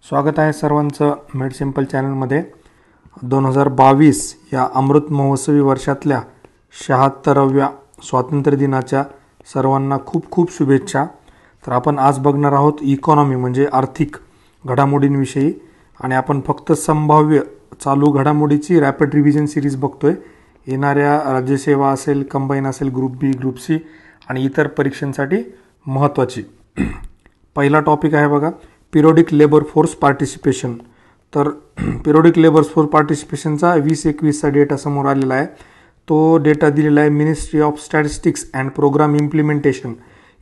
स्वागत आहे सर्वांचं मेड सिंपल चॅनलमध्ये. 2022 या अमृत महोत्सवी वर्षातल्या 76व्या स्वातंत्र्य दिनाच्या सर्वांना खूप खूप शुभेच्छा. तर आपण आज बघणार आहोत इकॉनॉमी म्हणजे आर्थिक घडामोडींविषयी, आणि आपण फक्त संभाव्य चालू घडामोडीची रॅपिड रिव्हिजन सिरीज बघतोय. येणाऱ्या राज्यसेवा असेल, कंबाईन असेल, ग्रुप बी, ग्रुप सी आणि इतर परीक्षांसाठी महत्त्वाची. पहिला टॉपिक आहे बघा, पिरियोडिक लेबर फोर्स पार्टिसिपेशन. तर पिरियोडिक लेबर फोर्स पार्टिसिपेशनचा 2021चा डेटा समोर आलेला आहे. तो डेटा दिलेला आहे ministry of statistics and programme implementation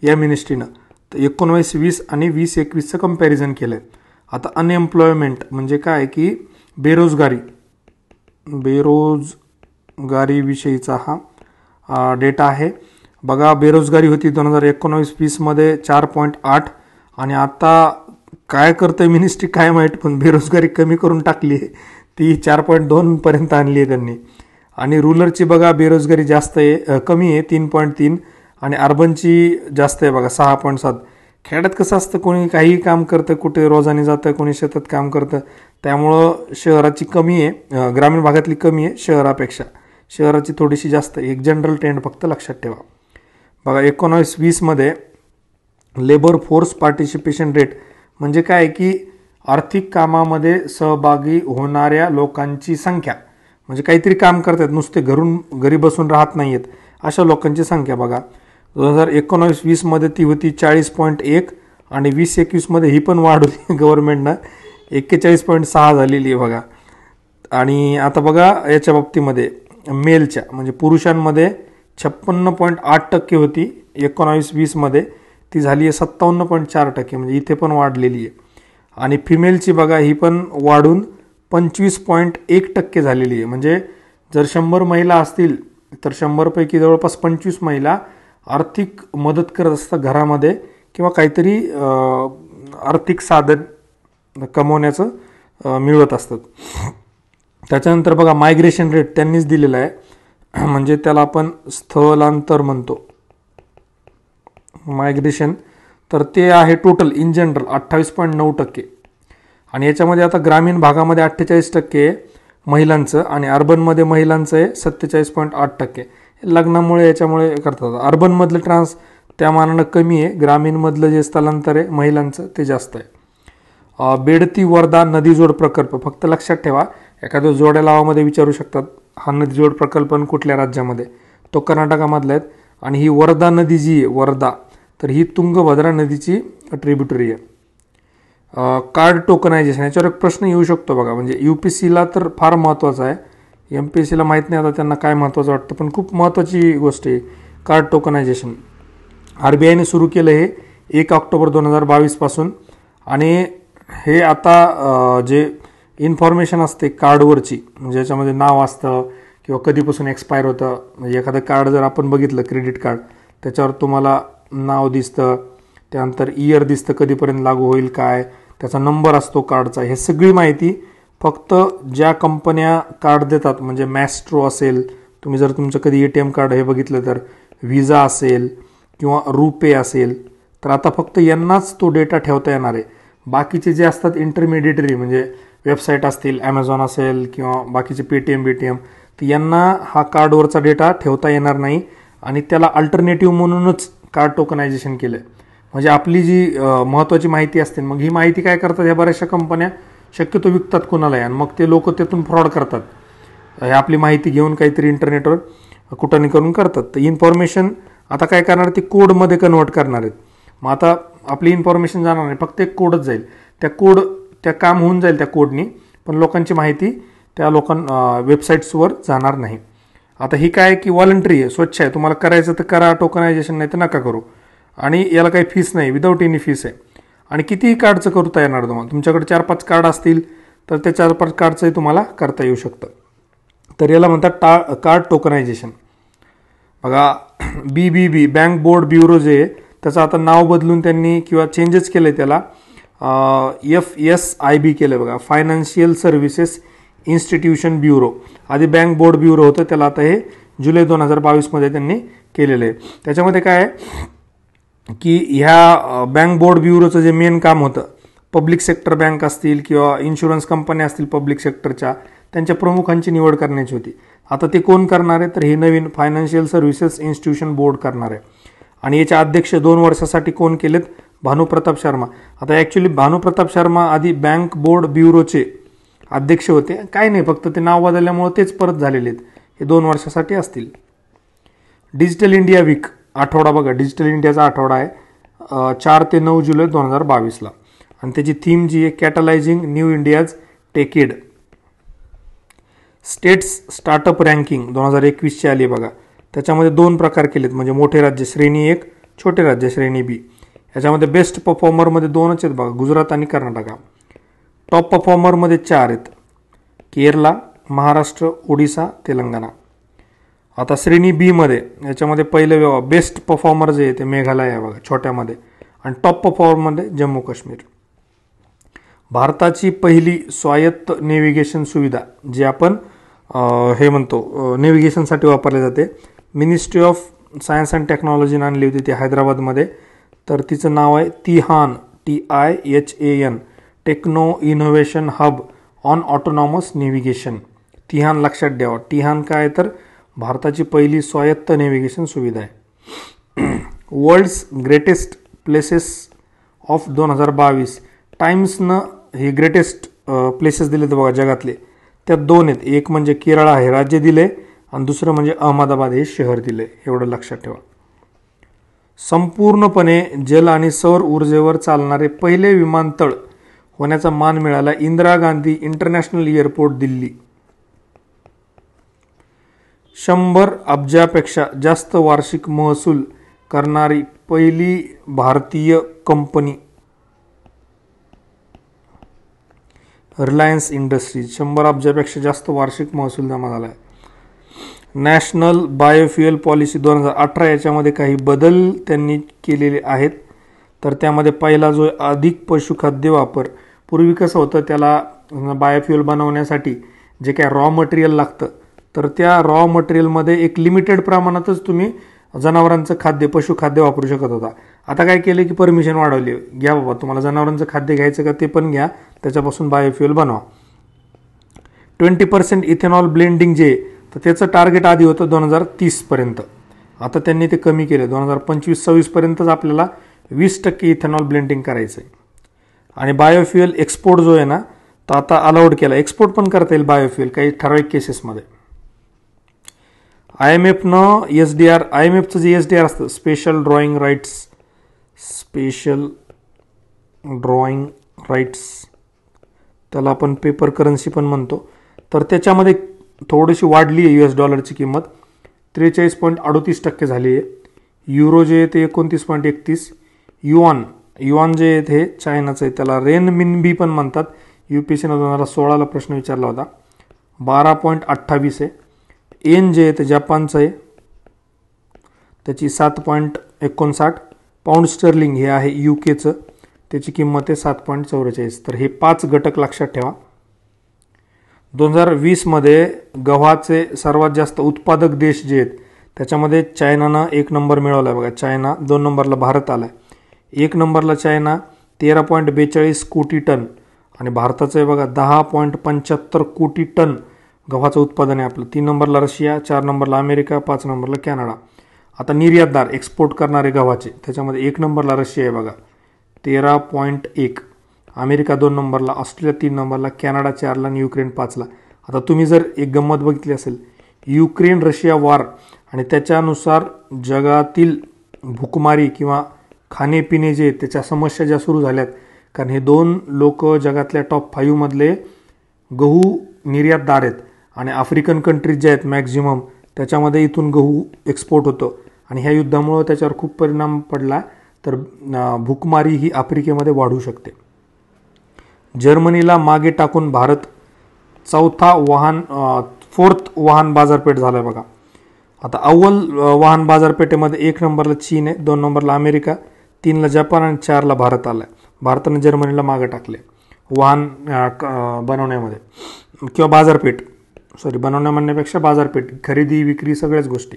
या मिनिस्ट्रीनं. तर 19-20 आणि 20-21चं कंपॅरिझन केलं आहे. आता अनएम्प्लॉयमेंट म्हणजे काय की बेरोजगारीविषयीचा हा डेटा आहे. बघा, बेरोजगारी होती 2019-20मध्ये 4.8 आणि आता काय करतंय मिनिस्ट्री काय माहीत, पण बेरोजगारी कमी करून टाकली आहे, ती 4.2 पर्यंत आणली आहे त्यांनी. आणि रुरलची बघा बेरोजगारी जास्त आहे, कमी आहे 3.3 आणि अर्बनची जास्त आहे बघा 6.7. खेड्यात कसं असतं, कोणी काही काम करतं, कुठे रोजाने जातं, कोणी शेतात काम करतं, त्यामुळं शहराची कमी आहे, ग्रामीण भागातली कमी आहे शहरापेक्षा, शहराची थोडीशी जास्त आहे. एक जनरल ट्रेंड फक्त लक्षात ठेवा. बघा 19-20मध्ये लेबर फोर्स पार्टिसिपेशन रेट म्हणजे काय की आर्थिक कामामध्ये सहभागी होणाऱ्या लोकांची संख्या, म्हणजे काहीतरी काम करतात, नुसते घरी बसून राहत नाहीत, अशा लोकांची संख्या बघा 2019-20मध्ये ती होती 40.1 आणि 20-21मध्ये ही पण वाढ होती गव्हर्नमेंटनं 41.6 झालेली आहे बघा. आणि आता बघा याच्या बाबतीमध्ये मेलच्या म्हणजे पुरुषांमध्ये 56.8% होती 19-20मध्ये, ती झाली आहे 57.4%, म्हणजे इथे पण वाढलेली आहे. आणि फिमेलची बघा ही पण वाढून 25.1% झालेली आहे. म्हणजे जर 100 महिला असतील तर 100पैकी जवळपास 25 महिला आर्थिक मदत करत असतात घरामध्ये किंवा काहीतरी आर्थिक साधन कमवण्याचं मिळवत असतात. त्याच्यानंतर बघा मायग्रेशन रेट त्यांनीच दिलेला आहे, म्हणजे त्याला आपण स्थलांतर म्हणतो मायग्रेशन. तर ते आहे टोटल इन जनरल 28.9%. आणि याच्यामध्ये आता ग्रामीण भागामध्ये 48% महिलांचं आणि अर्बनमध्ये महिलांचं आहे 47.8%. लग्नामुळे याच्यामुळे करतात. अर्बनमधलं त्या मानानं कमी आहे, ग्रामीणमधलं जे स्थलांतर आहे महिलांचं ते जास्त आहे. बेडती वर्धा नदीजोड प्रकल्प फक्त लक्षात ठेवा, एखाद्या जोड्या लावामध्ये विचारू शकतात हा नदीजोड प्रकल्प कुठल्या राज्यामध्ये, तो कर्नाटकामधला आहे. आणि ही वर्धा नदी जी आहे वर्धा, तर ही तुंगभद्रा नदीची ट्रिब्युटरी आहे. कार्ड टोकनायझेशन याच्यावर एक प्रश्न येऊ शकतो बघा, म्हणजे UPSCला तर फार महत्त्वाचा आहे, MPSCला माहीत नाही आता त्यांना काय महत्त्वाचं वाटतं, पण खूप महत्त्वाची गोष्ट आहे कार्ड टोकनायझेशन. RBIने सुरू केलं हे 1 ऑक्टोबर 2022 पासून. आणि हे आता जे इन्फॉर्मेशन असते कार्डवरची, म्हणजे याच्यामध्ये नाव असतं किंवा कधीपासून एक्सपायर होतं, म्हणजे एखादं कार्ड जर आपण बघितलं क्रेडिट कार्ड, त्याच्यावर तुम्हाला नाव दिसतं, त्यानंतर इयर दिसतं कधीपर्यंत लागू होईल काय, त्याचा नंबर असतो कार्डचा. हे सगळी माहिती फक्त ज्या कंपन्या कार्ड देतात, म्हणजे मॅस्ट्रो असेल, तुम्ही जर तुमचं कधी ATM कार्ड हे बघितलं तर, व्हिजा असेल किंवा रुपे असेल, तर आता फक्त यांनाच तो डेटा ठेवता येणार आहे. बाकीचे जे असतात इंटरमिडिएटरी म्हणजे वेबसाईट असतील, ॲमेझॉन असेल किंवा बाकीचे पेटीएम तर यांना हा कार्डवरचा डेटा ठेवता येणार नाही. आणि त्याला अल्टरनेटिव्ह म्हणूनच कार्ड टोकनायझेशन केलं आहे. म्हणजे आपली जी महत्त्वाची माहिती असते, मग ही माहिती काय करतात, ह्या बऱ्याचशा कंपन्या शक्यतो विकतात कोणालाही, आणि मग ते लोक त्यातून फ्रॉड करतात. हे आपली माहिती घेऊन काहीतरी इंटरनेटवर कुठं करून करतात. तर इन्फॉर्मेशन आता काय करणार, ते कोडमध्ये कन्वर्ट करणार आहेत. मग आता आपली इन्फॉर्मेशन जाणार नाही, फक्त एक कोडच जाईल, त्या काम होऊन जाईल त्या कोडनी, पण लोकांची माहिती त्या वेबसाईट्सवर जाणार नाही. आता ही काय की व्हॉलंटरी आहे, स्वच्छ आहे, तुम्हाला करायचं तर करा टोकनायझेशन, नाही तर नका करू. आणि याला काही फीस नाही, विदाऊट एनी फीस आहे. आणि कितीही कार्डचं करता येणार तुम्हाला, तुमच्याकडे 4-5 कार्ड असतील तर त्या 4-5 कार्डचंही तुम्हाला करता येऊ शकतं. तर याला म्हणतात कार्ड टोकनायझेशन. बघा BBB बँक बोर्ड ब्युरो जे आहे त्याचं आता नाव बदलून त्यांनी किंवा चेंजेस केलं आहे, त्याला FSIB केलं बघा, फायनान्शियल सर्व्हिसेस इन्स्टिट्यूशन ब्युरो. आधी बँक बोर्ड ब्युरो होतं, त्याला आता हे जुलै 2022मध्ये त्यांनी केलेलं आहे. त्याच्यामध्ये काय आहे की ह्या बँक बोर्ड ब्युरोचं जे मेन काम होतं, पब्लिक सेक्टर बँक असतील किंवा इन्शुरन्स कंपन्या असतील पब्लिक सेक्टरच्या, त्यांच्या प्रमुखांची निवड करण्याची होती. आता ते कोण करणार आहे, तर हे नवीन फायनान्शियल सर्व्हिसेस इन्स्टिट्यूशन बोर्ड करणार आहे. आणि याचे अध्यक्ष 2 वर्षासाठी कोण केलेत, भानुप्रताप शर्मा. आता ॲक्च्युली भानुप्रताप शर्मा आधी बँक बोर्ड ब्युरोचे अध्यक्ष होते, काय नाही, फक्त ते नाव बदलल्यामुळे तेच परत झालेले आहेत. हे 2 वर्षासाठी असतील. डिजिटल इंडिया वीक आठवडा बघा, डिजिटल इंडियाचा आठवडा आहे 4 ते 9 जुलै 2022ला. आणि त्याची थीम जी आहे, कॅटलायझिंग new India's टेकेड. States startup ranking 2021ची आली बघा. त्याच्यामध्ये 2 प्रकार केलेत, म्हणजे मोठे राज्य श्रेणी 1, छोटे राज्य श्रेणी बी. याच्यामध्ये बेस्ट परफॉर्मरमध्ये 2च आहेत बघा, गुजरात आणि कर्नाटका. टॉप परफॉर्मरमध्ये 4 आहेत, केरला, महाराष्ट्र, ओडिसा, तेलंगणा. आता श्रेणी बी मध्ये याच्यामध्ये पहिलं बेस्ट परफॉर्मर जे आहे ते मेघालय आहे बघा, छोट्यामध्ये. आणि टॉप परफॉर्मरमध्ये जम्मू काश्मीर. भारताची पहिली स्वायत्त नेव्हिगेशन सुविधा जी आपण हे म्हणतो नेव्हिगेशनसाठी वापरली जाते, मिनिस्ट्री ऑफ सायन्स अँड टेक्नॉलॉजीने आणली होती ती हैदराबादमध्ये. तर तिचं नाव आहे TiHAN, TIHAN, techno innovation hub on autonomous navigation. TiHAN लक्षात ठेवा. तिहान काय, तर भारताची पहिली स्वायत्त नेव्हिगेशन सुविधा आहे. वर्ल्ड्स ग्रेटेस्ट प्लेसेस ऑफ 2022 टाइम्सनं हे ग्रेटेस्ट प्लेसेस दिले तर बघा जगातले. त्यात 2 आहेत, एक म्हणजे केरळ हे राज्य दिले आणि दुसरं म्हणजे अहमदाबाद हे शहर दिले. एवढं लक्षात ठेवा. संपूर्णपणे जल आणि सौर ऊर्जेवर चालणारे पहिले विमानतळ होण्याचा मान मिळाला इंदिरा गांधी इंटरनॅशनल एअरपोर्ट दिल्ली. 100 अब्जापेक्षा जास्त वार्षिक महसूल करणारी पहिली भारतीय कंपनी रिलायन्स इंडस्ट्रीज. 100 अब्जापेक्षा जास्त वार्षिक महसूल जमा झाला आहे. नॅशनल बायोफ्युएल पॉलिसी 2018 याच्यामध्ये काही बदल त्यांनी केलेले आहेत. तर त्यामध्ये पहिला जो अधिक पशुखाद्य वापर. पूर्वी कसं होतं, त्याला बायोफ्युएल बनवण्यासाठी जे काय रॉ मटेरियल लागतं, तर त्या रॉ मटेरियलमध्ये एक लिमिटेड प्रमाणातच तुम्ही जनावरांचं खाद्य पशुखाद्य वापरू शकत होता. आता काय केलं की परमिशन वाढवली, घ्या बाबा तुम्हाला जनावरांचं खाद्य घ्यायचं का ते पण घ्या, त्याच्यापासून बायोफ्युएल बनवा. 20% इथेनॉल ब्लेंडिंग जे, तर त्याचं टार्गेट आधी होतं 2030 पर्यंत. आता त्यांनी ते कमी केलं, 2025-26 पर्यंतच आपल्याला 20% इथेनॉल ब्लेंडिंग करायचं आहे. आणि बायोफ्युएल एक्सपोर्ट जो आहे ना, तर आता अलाउड केला, एक्सपोर्ट पण करता येईल बायोफ्युएल काही ठराविक केसेसमध्ये. IMFनं SDR, IMFचं जे SDR असतं स्पेशल ड्रॉइंग राईट्स, त्याला आपण पेपर करन्सी पण म्हणतो, तर त्याच्यामध्ये थोडीशी वाढली आहे US डॉलरची किंमत, 43.38% झाली आहे. युरो जे आहे ते 29.31. युआन जे आहे ते चायनाचं आहे, त्याला रेनमिनबी पण म्हणतात. UPSCनं 2016ला प्रश्न विचारला होता. 12.28 आहे. एन जे आहे ते जपानचं आहे, त्याची 7.59. पाऊंड स्टर्लिंग हे आहे UKचं, त्याची किंमत आहे 7.44. तर हे 5 घटक लक्षात ठेवा. 2020 मध्ये गव्हाचे सर्वात जास्त उत्पादक देश जे आहेत त्याच्यामध्ये चायनानं 1 नंबर मिळवला आहे बघा. चायना 2 नंबरला भारत आला आहे. 1 नंबरला चायना 13.42 कोटी टन आणि भारताचं आहे बघा 10.75 कोटी टन गव्हाचं उत्पादन आहे आपलं. 3 नंबरला रशिया, 4 नंबरला अमेरिका, 5 नंबरला कॅनडा. आता निर्यातदार एक्सपोर्ट करणारे गव्हाचे त्याच्यामध्ये 1 नंबरला रशिया आहे बघा 13.1, अमेरिका 2 नंबरला, ऑस्ट्रेलिया 3 नंबरला, कॅनडा 4ला आणि युक्रेन 5ला. आता तुम्ही जर एक गंमत बघितली असेल, युक्रेन रशिया वार आणि त्याच्यानुसार जगातील भूकमारी किंवा खाणेपिणे जे त्याच्या समस्या ज्या सुरू झाल्यात, कारण हे 2 लोक जगातल्या टॉप 5 मधले गहू निर्यातदार आहेत आणि आफ्रिकन कंट्रीज जे आहेत मॅक्झिमम त्याच्यामध्ये इथून गहू एक्सपोर्ट होतं आणि ह्या युद्धामुळं त्याच्यावर खूप परिणाम पडला. तर भूकमारी ही आफ्रिकेमध्ये वाढू शकते. जर्मनीला मागे टाकून भारत 4th वाहन बाजारपेठ झाला आहे बघा. आता अव्वल वाहन बाजारपेठेमध्ये 1 नंबरला चीन आहे, 2 नंबरला अमेरिका, 3ला जपान आणि 4ला भारत आला आहे. भारताने जर्मनीला मागे टाकले वाहन बनवण्यामध्ये किंवा बाजारपेठ, बनवण्या म्हणण्यापेक्षा बाजारपेठ, खरेदी विक्री सगळ्याच गोष्टी.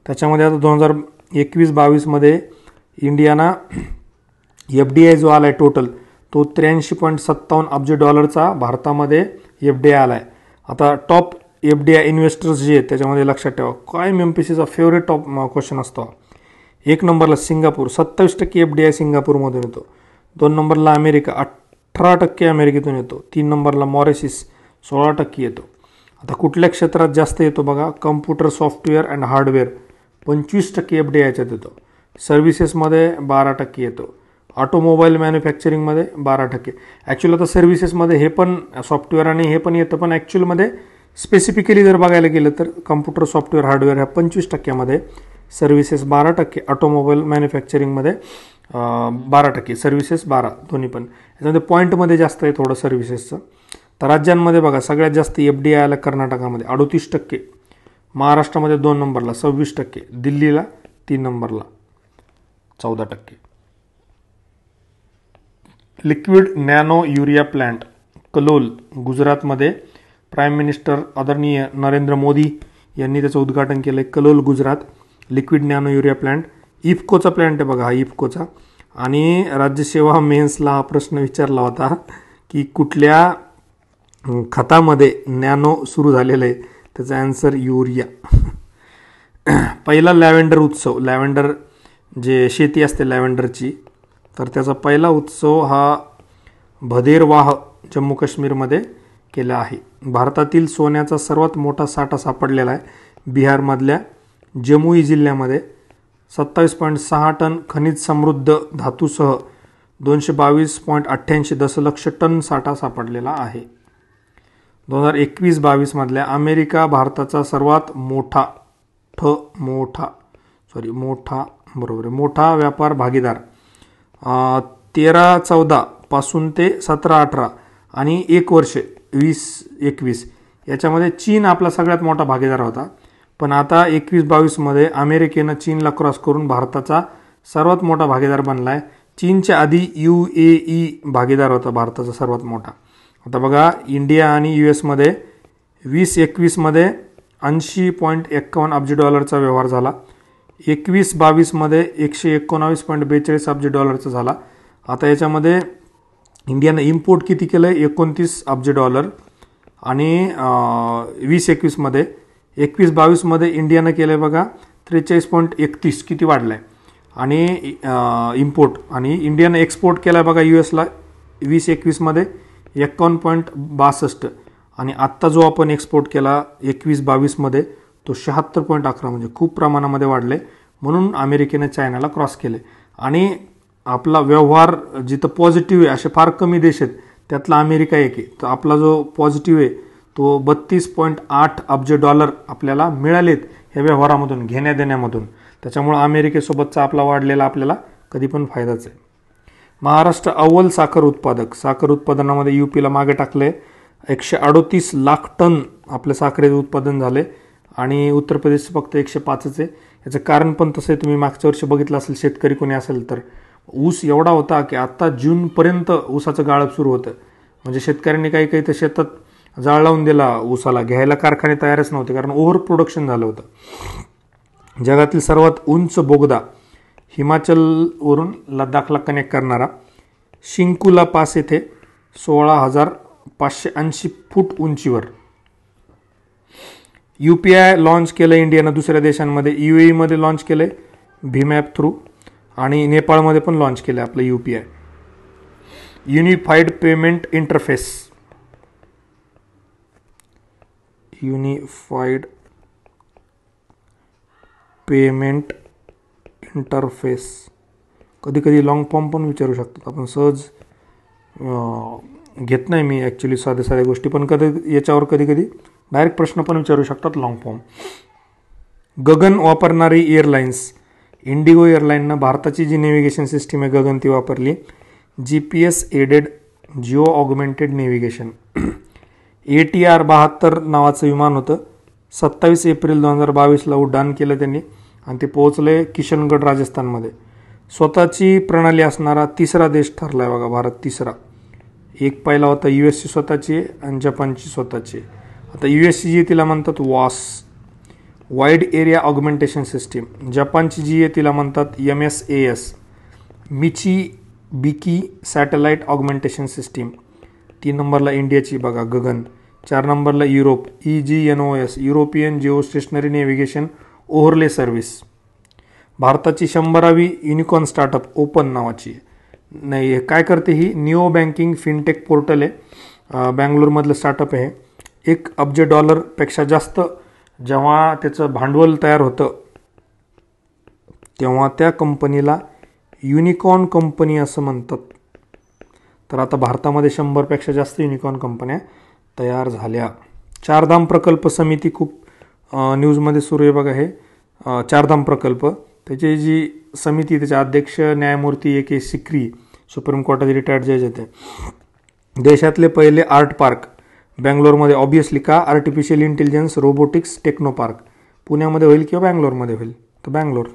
त्याच्यामध्ये आता 2021-22 मध्ये इंडियाना FDI जो आला आहे टोटल तो 83.57 अब्ज डॉलरचा भारतामध्ये FDI आला आहे. आता टॉप FDI इन्व्हेस्टर्स जे आहेत त्याच्यामध्ये लक्षात ठेवा, काय MPSCचा फेवरेट टॉप क्वेश्चन असतो. 1 नंबरला सिंगापूर, 27% FDI सिंगापूरमधून येतो. 2 नंबरला अमेरिका, 18% अमेरिकेतून येतो. 3 नंबरला मॉरिशस, 16% येतो. आता कुठल्या क्षेत्रात जास्त येतो बघा, computer software and hardware 25% FDI याच्यात येतो. सर्व्हिसेसमध्ये 12% येतो. ऑटोमोबाईल मॅन्युफॅक्चरिंगमध्ये 12%. ॲक्च्युअली आता सर्व्हिसेसमध्ये हे पण सॉफ्टवेअर आणि हे पण येतं, पण ॲक्च्युअलमध्ये स्पेसिफिकली जर बघायला गेलं तर कम्प्युटर सॉफ्टवेअर हार्डवेअर ह्या 25%मध्ये, सर्व्हिसेस 12%, ऑटोमोबाईल मॅन्युफॅक्चरिंगमध्ये 12%, सर्व्हिसेस 12, दोन्ही पण. याच्यामध्ये पॉईंटमध्ये जास्त आहे थोडं सर्व्हिसेसचं. तर राज्यांमध्ये बघा सगळ्यात जास्त FDI आला कर्नाटकामध्ये 38%, महाराष्ट्रामध्ये 2 नंबरला 26%, दिल्लीला 3 नंबरला 14%. Liquid nano urea plant Kalol गुजरातमध्ये प्राईम मिनिस्टर आदरणीय नरेंद्र मोदी यांनी त्याचं उद्घाटन केलं आहे. Kalol Gujarat liquid nano urea plant. इफकोचा प्लांट आहे बघा हा, इफकोचा. आणि राज्यसेवा मेन्सला हा प्रश्न विचारला होता की कुठल्या खतामध्ये नॅनो सुरू झालेलं आहे, त्याचा आन्सर युरिया. पहिला लॅव्हेंडर उत्सव, लॅव्हेंडर जे शेती असते लॅव्हेंडरची, तर त्याचा पहिला उत्सव हा भदेरवाह जम्मू काश्मीरमध्ये केला आहे. भारतातील सोन्याचा सर्वात मोठा साठा सापडलेला आहे बिहारमधल्या जमुई जिल्ह्यामध्ये. 27.6 टन खनिज समृद्ध धातूसह 222.88 दशलक्ष टन साठा सापडलेला आहे. 2021-22 मधल्या अमेरिका भारताचा सर्वात मोठा व्यापार भागीदार. 13-14 पासून ते 17-18 आणि 1 वर्ष 20-21 याच्यामध्ये चीन आपला सगळ्यात मोठा भागीदार होता. पण आता 21-22 मध्ये अमेरिकेनं चीनला क्रॉस करून भारताचा सर्वात मोठा भागीदार बनला आहे. चीनच्या आधी UAE भागीदार होता भारताचा सर्वात मोठा. आता बघा इंडिया आणि US मध्ये 20-21 मध्ये 80.51 अब्ज डॉलरचा व्यवहार झाला. 21-22 मध्ये 119.42 अब्ज डॉलरचा झाला. आता याच्यामध्ये इंडियानं इम्पोर्ट किती केलं आहे, 29 अब्ज डॉलर. आणि 20-21 मध्ये 21-22 मध्ये इंडियानं केलं आहे बघा 43.31, किती वाढलं आहे. आणि इम्पोर्ट, आणि इंडियानं एक्सपोर्ट केला आहे बघा USला 20-21 मध्ये 51.62. आणि आत्ता जो आपण एक्सपोर्ट केला 21-22 मध्ये तो 76.11, म्हणजे खूप प्रमाणामध्ये वाढले. म्हणून अमेरिकेने चायनाला क्रॉस केले. आणि आपला व्यवहार जिथं पॉझिटिव्ह आहे असे फार कमी देश आहेत, त्यातला अमेरिका एक आहे. तर आपला जो पॉझिटिव्ह आहे तो 32.8 अब्ज डॉलर आपल्याला मिळालेत ह्या व्यवहारामधून, घेण्या देण्यामधून. त्याच्यामुळं अमेरिकेसोबतचा आपला वाढलेला आपल्याला कधी पण फायदाच आहे. महाराष्ट्र अव्वल साखर उत्पादक. साखर उत्पादनामध्ये UPला मागे टाकले. 138 लाख टन आपल्या साखरेचं उत्पादन झाले आणि उत्तर प्रदेश फक्त 105च आहे. याचं कारण पण तसं आहे, तुम्ही मागच्या वर्षी बघितलं असेल, शेतकरी कोणी असेल तर ऊस एवढा होता की आत्ता जूनपर्यंत ऊसाचं गाळप सुरू होतं. म्हणजे शेतकऱ्यांनी काही काही तर शेतात जाळ लावून दिला ऊसाला, घ्यायला कारखाने तयारच नव्हते कारण ओव्हर प्रोडक्शन झालं होतं. जगातील सर्वात उंच बोगदा हिमाचलवरून लडाखला कनेक्ट करणारा शिंकुला पास येथे 16,580 फूट उंचीवर. UPI लॉन्च केलं इंडियानं दुसऱ्या देशांमध्ये. UAE मध्ये लॉन्च केलं भीम ॲप थ्रू, आणि नेपाळमध्ये पण लॉन्च केलं आपलं UPI. Unified payment interface. Unified payment interface. कधी कधी लॉंग फॉर्म पण विचारू शकतात, आपण सहज घेत नाही मी ॲक्च्युली साध्या साध्या गोष्टी, पण कधी याच्यावर कधी कधी डायरेक्ट प्रश्न पण विचारू शकतात लॉंग फॉर्म. गगन वापरणारी एअरलाइन्स. इंडिगो एअरलाईननं भारताची जी नेव्हिगेशन सिस्टीम आहे गगन ती वापरली. GPS aided geo augmented navigation. ATR 72 नावाचं विमान होतं. 27 एप्रिल 2022ला उड्डाण केलं त्यांनी आणि ते पोहोचले किशनगड राजस्थानमध्ये. स्वतःची प्रणाली असणारा तिसरा देश ठरला आहे बघा भारत, तिसरा. एक पहिला होता USची स्वतःची आणि जपानची स्वतःची. आता USची जी तिला म्हणतात वॉस, वाईड एरिया ऑगमेंटेशन सिस्टीम. जपानची जी आहे तिला म्हणतात MSAS, मिची बिकी सॅटेलाइट ऑगमेंटेशन सिस्टीम. 3 नंबरला इंडियाची बघा गगन. 4 नंबरला Europe EGNOS European geostationary navigation overlay service. भारताची 100वी युनिकॉर्न स्टार्टअप ओपन नावाची नाही काय करते ही निओ बँकिंग फिनटेक पोर्टल आहे. बँगलोरमधलं स्टार्टअप आहे. $1 अब्ज जास्त जेव्हा त्याचं भांडवल तयार होतं तेव्हा त्या कंपनीला युनिकॉर्न कंपनी असं म्हणतात. तर आता भारतामध्ये 100पेक्षा जास्त युनिकॉर्न कंपन्या तयार झाल्या. चारधाम प्रकल्प समिती खूप न्यूजमध्ये सुरू आहे बघा. हे चारधाम प्रकल्प त्याची जी समिती त्याचे अध्यक्ष न्यायमूर्ती AK सिक्री सुप्रीम कोर्टाचे रिटायर्ड जज आहेत. देशातले पहिले आर्ट पार्क बँगलोरमध्ये ऑब्वियसली का artificial intelligence robotics techno park पुण्यामध्ये होईल किंवा बँगलोरमध्ये होईल तर बँगलोर.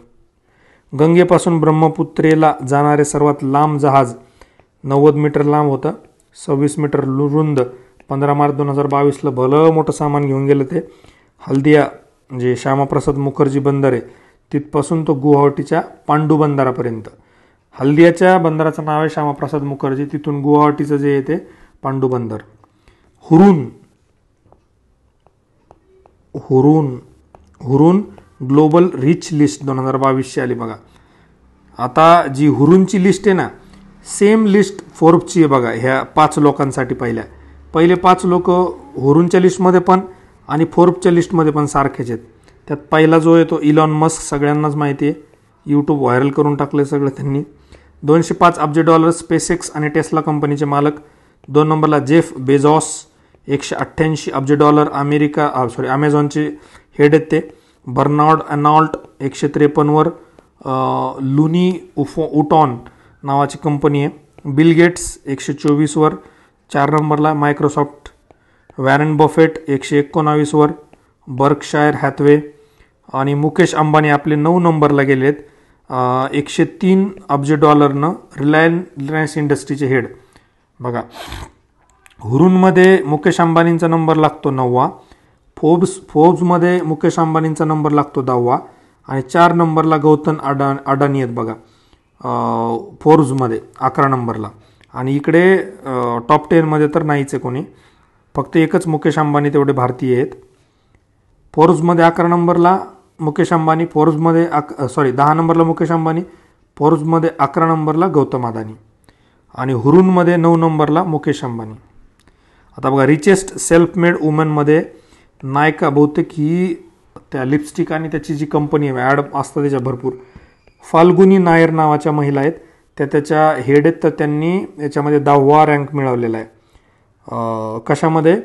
गंगेपासून ब्रह्मपुत्रेला जाणारे सर्वात लांब जहाज 90 मीटर लांब होतं, 26 मीटर रुंद. 15 मार्च 2022ला भलं मोठं सामान घेऊन गेलं ते. हल्दिया जे श्यामाप्रसाद मुखर्जी बंदर आहे तिथपासून तो गुवाहाटीच्या पांडू बंदरापर्यंत. हल्दियाच्या बंदराचं नाव आहे श्यामाप्रसाद मुखर्जी, तिथून गुवाहाटीचं जे आहे ते पांडू बंदर. हुरून ग्लोबल रिच लिस्ट 2022ची आली बघा. आता जी हुरूनची लिस्ट आहे ना सेम लिस्ट फोर्ब्सची आहे बघा. ह्या 5 लोकांसाठी पहिले 5 लोक हुरूनच्या लिस्टमध्ये पण आणि फोर्ब्सच्या लिस्टमध्ये पण सारखेच आहेत. त्यात पहिला जो आहे तो इलॉन मस्क सगळ्यांनाच माहिती आहे. यूट्यूब व्हायरल करून टाकले सगळं त्यांनी. $205 अब्ज स्पेसएक्स आणि टेस्ला कंपनीचे मालक. 2 नंबरला जेफ बेझॉस $188 अब्ज अमेझॉनचे हेड आहेत ते. बर्नार्ड अर्नॉल्ट 153वर लुनी उटॉन नावाची कंपनी आहे. Bill Gates 124वर. 4 नंबरला मायक्रोसॉफ्ट. वॅरन बफेट 119वर. बर्कशायर हॅथवे आणि मुकेश अंबानी आपले 9 नंबरला गेलेत. $103 अब्ज रिलायन्स इंडस्ट्रीचे हेड बघा. हुरूनमध्ये मुकेश अंबानींचा नंबर लागतो 9वा. फोर्ब्समध्ये मुकेश अंबानींचा नंबर लागतो 10वा आणि 4 नंबरला गौतम अडानी आहेत बघा फोर्ब्समध्ये 11 नंबरला. आणि इकडे टॉप 10मध्ये तर नाहीच आहे कोणी, फक्त एकच मुकेश अंबानी तेवढे भारतीय आहेत. फोर्ब्समध्ये 11 नंबरला मुकेश अंबानी. 10 नंबरला मुकेश अंबानी. फोर्ब्समध्ये 11 नंबरला गौतम अदानी आणि हुरूनमध्ये 9 नंबरला मुकेश अंबानी. आता बघा रिचेस्ट सेल्फ मेड वुमनमध्ये नायका बहुतेक ही त्या लिपस्टिक आणि त्याची जी कंपनी आहे ॲड असतं त्याच्या भरपूर. फाल्गुनी नायर नावाच्या महिला आहेत त्या त्याच्या हेड आहेत. तर त्यांनी याच्यामध्ये 10वा रँक मिळवलेला आहे. कशामध्ये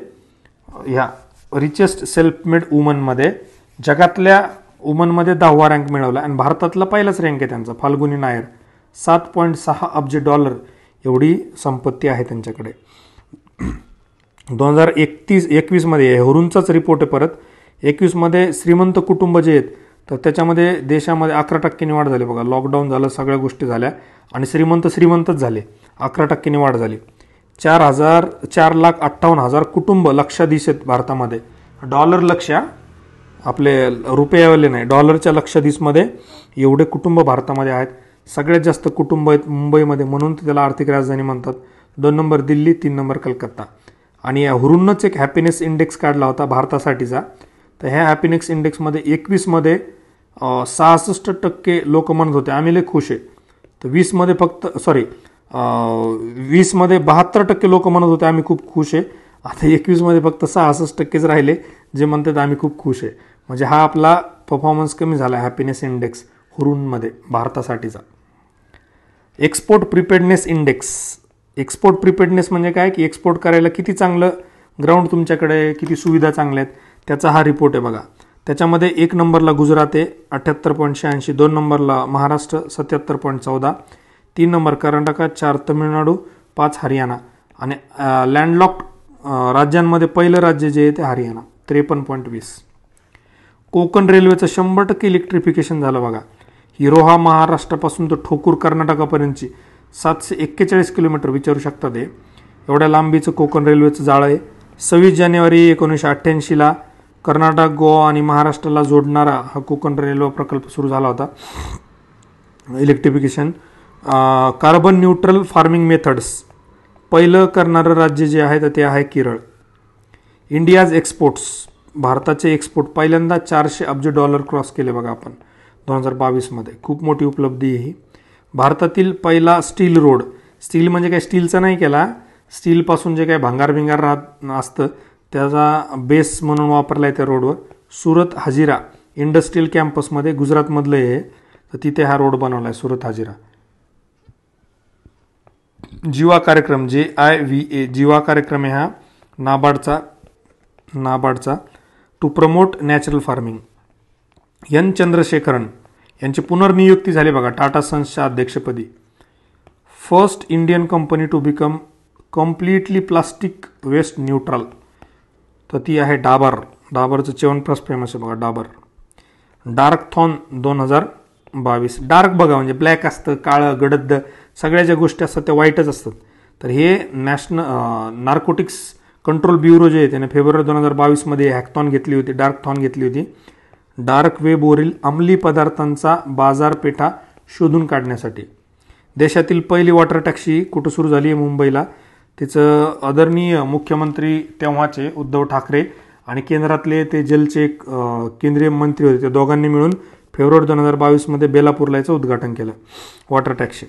ह्या रिचेस्ट सेल्फ मेड वुमनमध्ये जगातल्या वुमनमध्ये 10वा रँक मिळवला आणि भारतातला पहिलाच रँक आहे त्यांचा. फाल्गुनी नायर $7.6 अब्ज एवढी संपत्ती आहे त्यांच्याकडे. 2021मध्ये हुरूनचाच रिपोर्ट आहे परत. 21मध्ये श्रीमंत कुटुंब जे आहेत तर त्याच्यामध्ये देशामध्ये 11% वाढ झाली बघा. लॉकडाऊन झालं, सगळ्या गोष्टी झाल्या आणि श्रीमंतच झाले. 11% वाढ झाली. 4,58,000 कुटुंब लक्षाधीश आहेत भारतामध्ये. डॉलर लक्ष, आपले रुपयावाले नाही, डॉलरच्या लक्षाधीशमध्ये एवढे कुटुंब भारतामध्ये आहेत. सगळ्यात जास्त कुटुंब आहेत मुंबईमध्ये, म्हणून त्याला आर्थिक राजधानी म्हणतात. 2 नंबर दिल्ली, 3 नंबर कलकत्ता. आणि या हुरूनच एक हॅपीनेस इंडेक्स काढला होता भारतासाठीचा. तर ह्या हॅपीनेस इंडेक्समध्ये 21मध्ये 66% लोक म्हणत होते आम्ही लय खुश आहे. तर 20मध्ये 72% लोक म्हणत होते आम्ही खूप खुश आहे. आता 21मध्ये फक्त 66%च राहिले जे म्हणतात आम्ही खूप खुश आहे. म्हणजे हा आपला परफॉर्मन्स कमी झाला हॅपीनेस इंडेक्स हुरूनमध्ये भारतासाठीचा. Export preparedness index. Export preparedness म्हणजे काय की एक्सपोर्ट करायला किती चांगलं ग्राउंड तुमच्याकडे, किती सुविधा चांगल्या आहेत त्याचा हा रिपोर्ट आहे बघा. त्याच्यामध्ये 1 नंबरला गुजरात आहे 78.86. 2 नंबरला महाराष्ट्र 77.14. 3 नंबर कर्नाटक. 4 तमिळनाडू. 5 हरियाणा. आणि लँडलॉक्ड राज्यांमध्ये पहिलं राज्य जे आहे ते हरियाणा 53.20. कोकण रेल्वेचं 100% इलेक्ट्रिफिकेशन झालं बघा. हिरोहा महाराष्ट्रापासून तर ठोकूर कर्नाटकापर्यंतची 741 किलोमीटर विचारू शकता ते एवढ्या लांबीचं कोकण रेल्वेचं जाळं आहे. 26 जानेवारी 1988ला कर्नाटक, गोवा आणि महाराष्ट्राला जोडणारा हा कोकण रेल्वे प्रकल्प सुरू झाला होता electrification. Carbon neutral farming methods पहिलं करणारं राज्य जे आहे तर ते आहे केरळ. इंडियाज एक्सपोर्ट्स, भारताचे एक्सपोर्ट पहिल्यांदा $400 अब्ज क्रॉस केले बघा आपण 2022मध्ये. खूप मोठी उपलब्धी आहे ही. भारतातील पहिला स्टील रोड, स्टील म्हणजे काय स्टीलचा नाही केला, स्टीलपासून जे काय भांगार भिंगार असतं त्याचा बेस म्हणून वापरला आहे त्या रोडवर. सुरत हजिरा इंडस्ट्रियल कॅम्पसमध्ये गुजरातमधलं आहे, तर तिथे हा रोड बनवला आहे सुरत हजिरा. जीवा कार्यक्रम JIVA, जीवा कार्यक्रम आहे हा नाबार्डचा to promote natural farming. N Chandrasekaran यांची पुनर्नियुक्ती झाली बघा टाटा सन्सच्या अध्यक्षपदी. First Indian company to become completely plastic waste neutral, तर ती आहे डाबरचं च्यवनप्राश फेमस आहे बघा डाबर. डार्कथॉन 2022. डार्क बघा म्हणजे ब्लॅक असतं, काळं गडद, सगळ्या ज्या गोष्टी असतात त्या वाईटच असतात. तर हे नॅशनल नार्कोटिक्स कंट्रोल ब्युरो जे आहे त्याने फेब्रुवारी 2022मध्ये डार्कथॉन घेतली होती. डार्क वेबवरील अंमली पदार्थांचा बाजारपेठा शोधून काढण्यासाठी. देशातील पहिली वॉटर टॅक्सी कुठं सुरू झाली आहे? मुंबईला. तिचं आदरणीय मुख्यमंत्री तेव्हाचे उद्धव ठाकरे आणि केंद्रातले ते जलचे केंद्रीय मंत्री होते, त्या दोघांनी मिळून फेब्रुवारी 2022मध्ये बेलापूरला याचं उद्घाटन केलं वॉटर टॅक्सी.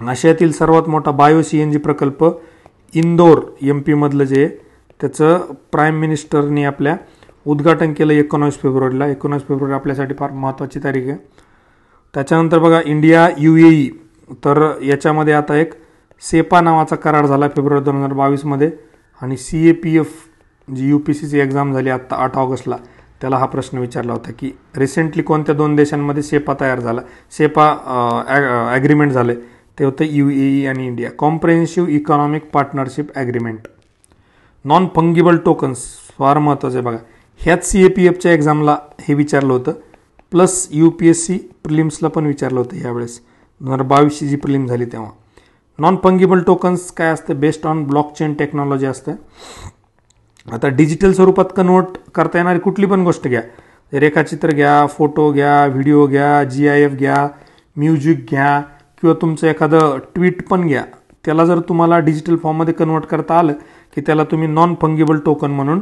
आशियातील सर्वात मोठा बायो CNG प्रकल्प इंदोर MP मधलं जे त्याचं प्राईम मिनिस्टरनी आपल्या उद्घाटन केलं 19 फेब्रुवारीला. 19 फेब्रुवारी आपल्यासाठी फार महत्त्वाची तारीख आहे. त्याच्यानंतर बघा इंडिया UAE, तर याच्यामध्ये आता एक सेपा नावाचा करार झाला फेब्रुवारी 2022मध्ये. आणि CAPF जी UPSCची एक्झाम झाली आत्ता 8 ऑगस्टला, त्याला हा प्रश्न विचारला होता की रिसेंटली कोणत्या 2 देशांमध्ये सेपा तयार झाला, सेपा ॲग्रीमेंट झाले, ते होतं UAE आणि India. Comprehensive economic partnership agreement. Non fungible tokens फार महत्त्वाचं आहे बघा. ह्याच CAPFच्या एक्झामला हे विचारलं होतं, प्लस UPSC प्रिलिम्सला पण विचारलं होतं यावेळेस 2022ची जी प्रिलिम झाली तेव्हा. नॉन फंगिबल टोकन्स काय असतं? बेस्ड ऑन ब्लॉकचेन टेक्नॉलॉजी असतं. आता डिजिटल स्वरूपात कन्वर्ट करता येणारी कुठली पण गोष्ट घ्या, रेखाचित्र घ्या, फोटो घ्या, व्हिडिओ घ्या, GIF घ्या, म्युझिक घ्या, किंवा तुमचं एखादं ट्विट पण घ्या, त्याला जर तुम्हाला डिजिटल फॉर्ममध्ये कन्वर्ट करता आलं की त्याला तुम्ही नॉन फंगिबल टोकन म्हणून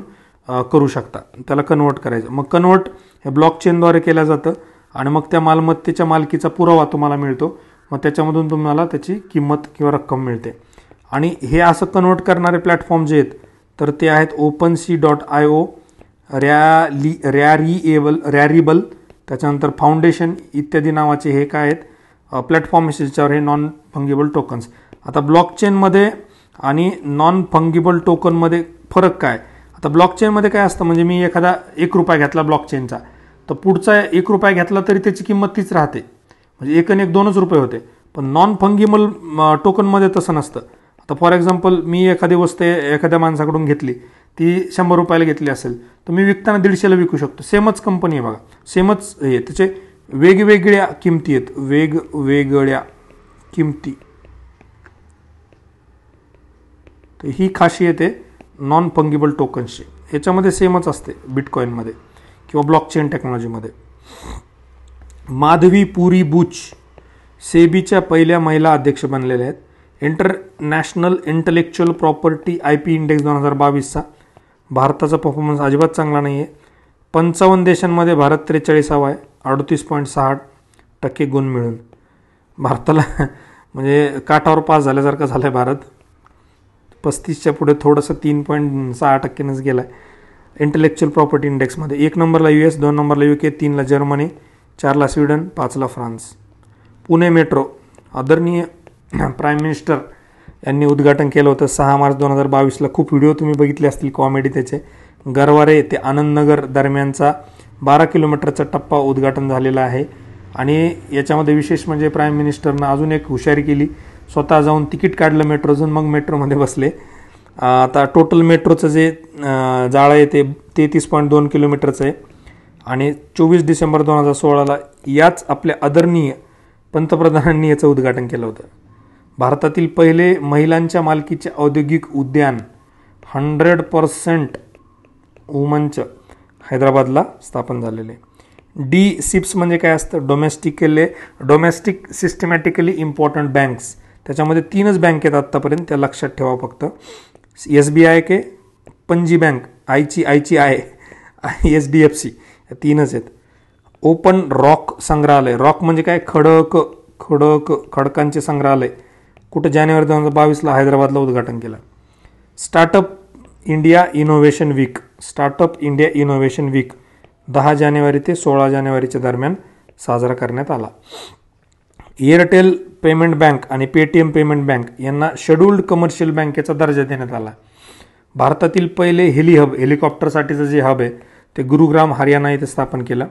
करू शकता, त्याला कन्वर्ट करायचं. मग कन्वर्ट हे ब्लॉकचेनद्वारे केलं जातं आणि मग त्या मालमत्तेच्या मालकीचा पुरावा तुम्हाला मिळतो. मग त्याच्यामधून तुम्हाला त्याची किंमत किंवा रक्कम मिळते. आणि हे असं कन्वर्ट करणारे प्लॅटफॉर्म जे आहेत तर ते आहेत OpenSea.io, रॅरिबल, त्याच्यानंतर फाउंडेशन इत्यादी नावाचे हे काय आहेत प्लॅटफॉर्म, ज्याच्यावर हे नॉन फंगिबल टोकन्स. आता ब्लॉकचेनमध्ये आणि नॉन फंगिबल टोकनमध्ये फरक काय? आता ब्लॉकचेनमध्ये काय असतं, म्हणजे मी एखादा ₹1 घेतला ब्लॉकचेनचा, तर पुढचा ₹1 घेतला तरी त्याची किंमत तीच राहते, म्हणजे 1 आणि 1 2च रुपये होते. पण नॉन फंगिबल टोकनमध्ये तसं नसतं. आता फॉर एक्झाम्पल मी एखादी वस्तू एखाद्या माणसाकडून घेतली, ती ₹100 घेतली असेल, तर मी विकताना 150ला विकू शकतो. सेमच कंपनी आहे बघा, सेमच हे, त्याचे वेगवेगळ्या किमती आहेत, वेगवेगळ्या किमती. तर ही खासियत आहे नॉन फंगिबल टोकन्सची. याच्यामध्ये सेमच असते बिटकॉईनमध्ये किंवा ब्लॉकचेन टेक्नॉलॉजीमध्ये. माधवी पुरी बुच सेबीच्या पहिल्या महिला अध्यक्ष बनलेल्या आहेत. International intellectual property IP index 2022चा. भारताचा परफॉर्मन्स अजिबात चांगला नाही आहे. 55 देशांमध्ये भारत 43वा आहे, 38.6% गुण मिळून. भारताला म्हणजे काठावर पास झाल्यासारखं झालं आहे भारत. 35च्या पुढे थोडंसं 3.6%नंच गेला आहे इंटलेक्च्युअल प्रॉपर्टी इंडेक्समध्ये. 1 नंबरला US, 2 नंबरला UK, 3ला जर्मनी, 4ला स्वीडन, 5ला फ्रान्स. पुणे मेट्रो आदरणीय प्राईम मिनिस्टर यांनी उद्घाटन केलं होतं 6 मार्च 2022ला. खूप व्हिडिओ तुम्ही बघितले असतील कॉमेडी त्याचे. गरवारे ते आनंदनगर दरम्यानचा 12 किलोमीटरचा टप्पा उद्घाटन झालेला आहे. आणि याच्यामध्ये विशेष म्हणजे प्राईम मिनिस्टरनं अजून एक हुशारी केली, स्वतः जाऊन तिकीट काढलं मेट्रोचं, मग मेट्रोमध्ये बसले. आता टोटल मेट्रोचं जे जाळं आहे ते 33.2 किलोमीटरचं आहे. आणि 24 डिसेंबर 2016ला याच आपल्या आदरणीय पंतप्रधानांनी याचं उद्घाटन केलं होतं. भारतातील पहिले महिलांच्या मालकीचे औद्योगिक उद्यान 100% वुमनचं हैदराबादला स्थापन झालेले. डी सिप्स म्हणजे काय असतं, डोमेस्टिक सिस्टमॅटिकली इम्पॉर्टंट बँक्स. त्याच्यामध्ये 3च बँक आहेत आत्तापर्यंत, त्या लक्षात ठेवा फक्त. SBI के, पणजी बँक आयची आहे, HDFC, या 3च आहेत. ओपन रॉक संग्रहालय, रॉक म्हणजे काय, खडकांचे संग्रहालय, कुठं जानेवारी 2022ला हैदराबादला उद्घाटन केलं. स्टार्टअप इंडिया इनोव्हेशन वीक 10 जानेवारी ते 16 जानेवारीच्या दरम्यान साजरा करण्यात आला. एअरटेल पेमेंट बँक आणि पेटीएम पेमेंट बँक यांना शेड्यूल्ड कमर्शियल बँकेचा दर्जा देण्यात आला. भारतातील पहिले हेलिकॉप्टरसाठीचं जे हब आहे ते गुरुग्राम हरियाणा येथे स्थापन केलं.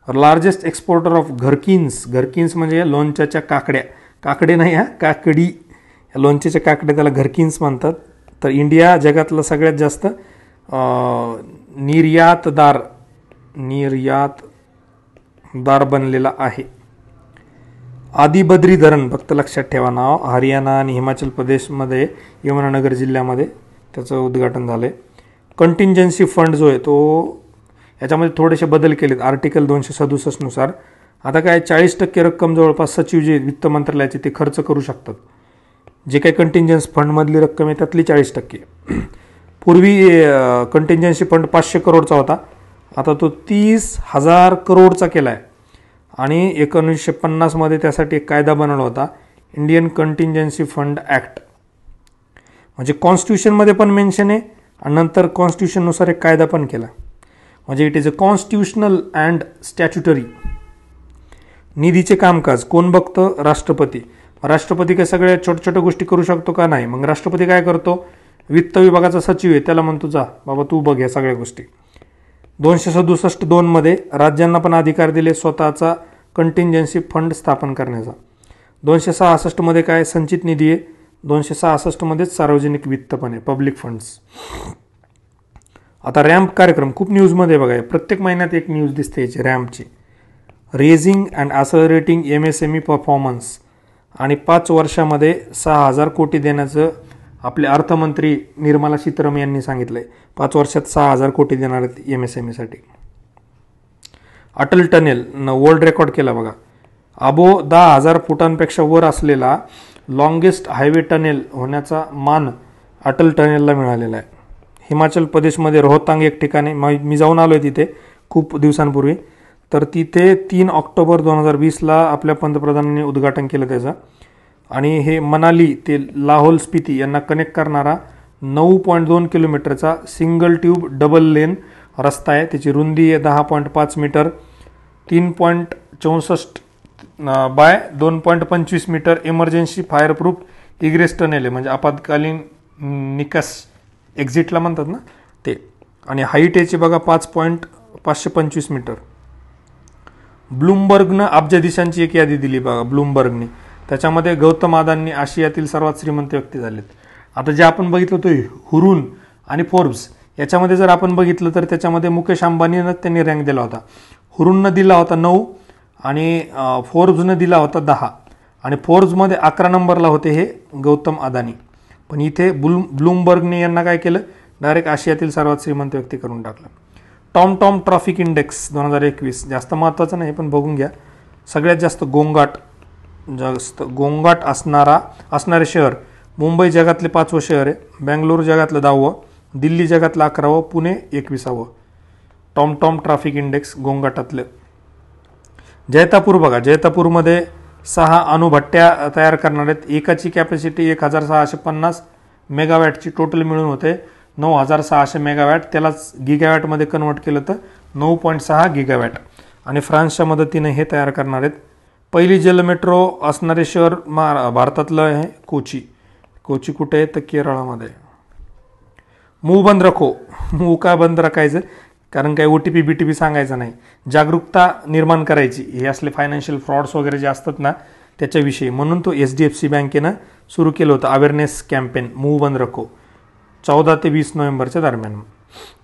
लार्जेस्ट एक्सपोर्टर ऑफ घरकिन्स म्हणजे लोणच्याच्या काकडे नाही हा, काकडी, लोणच्याच्या काकड्या त्याला घरकिन्स म्हणतात. तर इंडिया जगातला सगळ्यात जास्त निर्यातदार बनलेला आहे. आदिबद्री धरण, फक्त लक्षात ठेवा नाव, हरियाणा आणि हिमाचल प्रदेशमध्ये यमुनानगर जिल्ह्यामध्ये त्याचं उद्घाटन झालं. कंटिंजन्सी फंड जो आहे तो याच्यामध्ये थोडेसे बदल केलेत आर्टिकल 267 नुसार. आता काय 40% रक्कम जवळपास सचिव जे वित्त मंत्रालयाचे ते खर्च करू शकतात. जे काही कंटिंजन्सी फंडमधली रक्कम आहे त्यातली 40%. पूर्वी कंटिंजन्सी फंड 500 करोडचा होता, आता तो 30,000 करोडचा केला आहे. आणि 1950मध्ये त्यासाठी एक कायदा बनवला होता, इंडियन कंटिंजन्सी फंड ॲक्ट. म्हणजे कॉन्स्टिट्यूशनमध्ये पण मेन्शन आहे आणि नंतर कॉन्स्टिट्यूशननुसार एक कायदा पण केला. म्हणजे it is a constitutional and statutory. निधीचे कामकाज कोण बघतं, राष्ट्रपती. राष्ट्रपती काय सगळ्या छोट्या छोट्या गोष्टी करू शकतो का, नाही. मग राष्ट्रपती काय करतो, वित्त विभागाचा सचिव आहे त्याला म्हणतो जा बाबा तू बघ या सगळ्या गोष्टी. 267(2) मध्ये राज्यांना पण अधिकार दिले स्वतःचा कंटिंजन्सी फंड स्थापन करण्याचा. 266 मध्ये काय, संचित निधी आहे. 266 मध्येच सार्वजनिक वित्त पण आहे, पब्लिक फंड्स. आता रॅम्प कार्यक्रम खूप न्यूजमध्ये बघा, प्रत्येक महिन्यात एक न्यूज दिसते याची रॅम्पची. रेझिंग अँड ॲसलरेटिंग MSME परफॉर्मन्स, आणि 5 वर्षामध्ये 6,000 कोटी देण्याचं आपले अर्थमंत्री निर्मला सीतारामन यांनी सांगितलंय. 5 वर्षात 6,000 कोटी देणार आहेत MSME साठी. अटल टनेल वर्ल्ड रेकॉर्ड केला बघा. अबो 10,000 फुटांपेक्षा वर असलेला लॉंगेस्ट हायवे टनेल होण्याचा मान अटल टनेलला मिळालेला आहे. हिमाचल प्रदेशमध्ये रोहतांग एक ठिकाणी, मी जाऊन आलो आहे तिथे खूप दिवसांपूर्वी. तर तिथे 3 ऑक्टोबर 2020ला आपल्या पंतप्रधानांनी उद्घाटन केलं त्याचं. आणि हे मनाली ते लाहोल स्पिती यांना कनेक्ट करणारा 9.2 किलोमीटरचा सिंगल ट्यूब डबल लेन रस्ता आहे. त्याची रुंदी आहे 10.5 metre, 3.64 by 2.25 metre. Emergency fireproof egress tunnel आहे, म्हणजे आपत्कालीन निकस एक्झिटला म्हणतात ना ते. आणि हाईट याची बघा 5.525 मीटर. ब्लूमबर्गनं अब्जाधीशांची एक यादी दिली बघा ब्लूमबर्गने. त्याच्यामध्ये गौतम अदानी आशियातील सर्वात श्रीमंत व्यक्ती झालेत. आता जे आपण बघितलं होतं हुरून आणि फोर्ब्स, याच्यामध्ये जर आपण बघितलं तर त्याच्यामध्ये मुकेश अंबानीनं त्यांनी रँक दिला होता. हुरूननं दिला होता 9 आणि फोर्ब्सनं दिला होता 10. आणि फोर्ब्समध्ये 11 नंबरला होते हे गौतम अदानी. पण इथे ब्लूमबर्गने यांना काय केलं, डायरेक्ट आशियातील सर्वात श्रीमंत व्यक्ती करून टाकलं. टॉम ट्रॅफिक इंडेक्स 2021 जास्त महत्त्वाचं नाही पण बघून घ्या. सगळ्यात जास्त गोंगाट असणारे शहर, मुंबई जगातले 5वं शहर आहे, बेंगलोर जगातलं 10वं, दिल्ली जगातलं 11वं, पुणे 21वं. टॉम ट्रॅफिक इंडेक्स गोंगाटातलं. जैतापूर बघा, जैतापूरमध्ये 6 अणुभट्ट्या तयार करणार आहेत. एकाची कॅपॅसिटी 1650 मेगावॅटची टोटल मिळून होते 9600 मेगावॅट. त्यालाच गिगावॅटमध्ये कन्वर्ट केलं तर 9.6 गिगावॅट. आणि फ्रान्सच्या मदतीने हे तयार करणार आहेत. पहिली जल मेट्रो असणारे शहर भारतातलं आहे कोची. कोची कुठे आहे तर केरळामध्ये. मूव बंद रखो, मूव का बंद राखायचं, कारण काही OTP BTP सांगायचं नाही. जागरूकता निर्माण करायची, हे असले फायनान्शियल फ्रॉड्स वगैरे जे असतात ना त्याच्याविषयी. म्हणून तो HDFC बँकेनं सुरू केलं होतं अवेअरनेस कॅम्पेन मूव बंद रखो 14 ते 20 नोव्हेंबरच्या दरम्यान.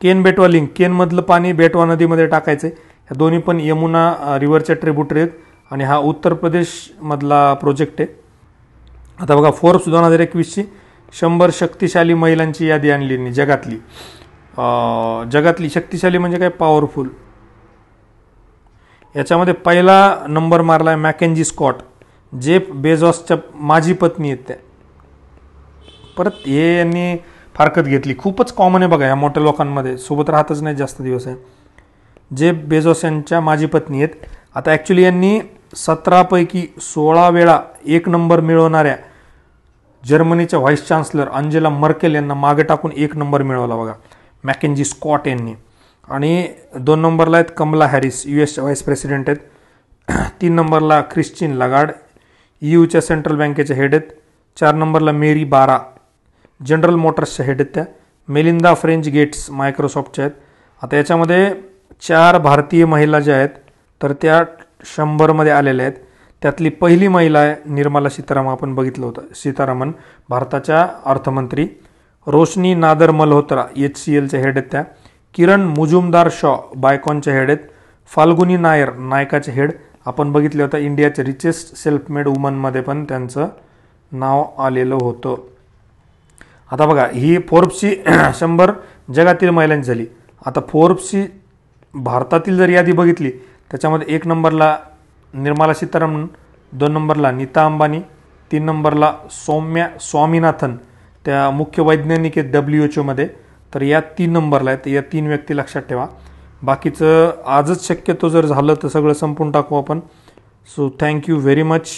केन बेटवा लिंक, केनमधलं पाणी बेटवा नदीमध्ये टाकायचं आहे. ह्या दोन्ही पण यमुना रिव्हरच्या ट्रिब्युटरी आहेत आणि हा उत्तर प्रदेशमधला प्रोजेक्ट आहे. आता बघा फोर्ब्स 2021ची 100 शक्तिशाली महिलांची यादी आणली जगातली. जगातली शक्तिशाली म्हणजे काय, पॉवरफुल. याच्यामध्ये पहिला नंबर मारला आहे मॅकेंजी स्कॉट, जेफ बेझॉसच्या माझी पत्नी आहेत त्या. परत हे यांनी फारकत घेतली, खूपच कॉमन आहे बघा या मोठ्या लोकांमध्ये, सोबत राहतच नाही जास्त दिवस आहे. जेफ बेझोस यांच्या माझी पत्नी आहेत. आता ॲक्च्युली यांनी 17 पैकी 16 वेळा 1 नंबर मिळवणाऱ्या जर्मनीच्या व्हाईस चान्सलर अंजेला मर्केल यांना मागे टाकून 1 नंबर मिळवला बघा मॅकेंजी स्कॉट यांनी. आणि 2 नंबरला आहेत Kamala Harris, US vice president आहेत. 3 नंबरला ख्रिस्टिन लगार्ड, EUच्या सेंट्रल बँकेच्या हेड आहेत. 4 नंबरला मेरी बारा, जनरल मोटर्सच्या हेड आहेत त्या. मेलिंदा फ्रेंच गेट्स मायक्रोसॉफ्टच्या आहेत. आता याच्यामध्ये 4 भारतीय महिला ज्या आहेत तर त्या 100मध्ये आलेल्या आहेत. त्यातली पहिली महिला आहे निर्मला सीतारामन, आपण बघितलं होतं, सीतारामन भारताच्या अर्थमंत्री. रोशनी नादर मल्होत्रा HCLच्या हेड आहेत त्या. किरण मुजुमदार शॉ बायकॉनच्या हेड आहेत. फाल्गुनी नायर नायकाचे हेड, आपण बघितले होतं इंडियाच्या रिचेस्ट सेल्फ मेड वुमनमध्ये पण त्यांचं नाव आलेलं होतं. आता बघा ही फोर्ब्सची 100 जगातील महिलांची झाली. आता फोर्ब्सची भारतातील जर यादी बघितली त्याच्यामध्ये 1 नंबरला निर्मला सीतारामन, 2 नंबरला नीता अंबानी, 3 नंबरला सौम्या स्वामीनाथन, त्या मुख्य वैज्ञानिक आहेत WHO मध्ये, तर या 3 नंबरला आहेत. या 3 व्यक्ती लक्षात ठेवा. बाकीचं आजच शक्यतो जर झालं तर सगळं संपून टाकू आपण. So thank you very much.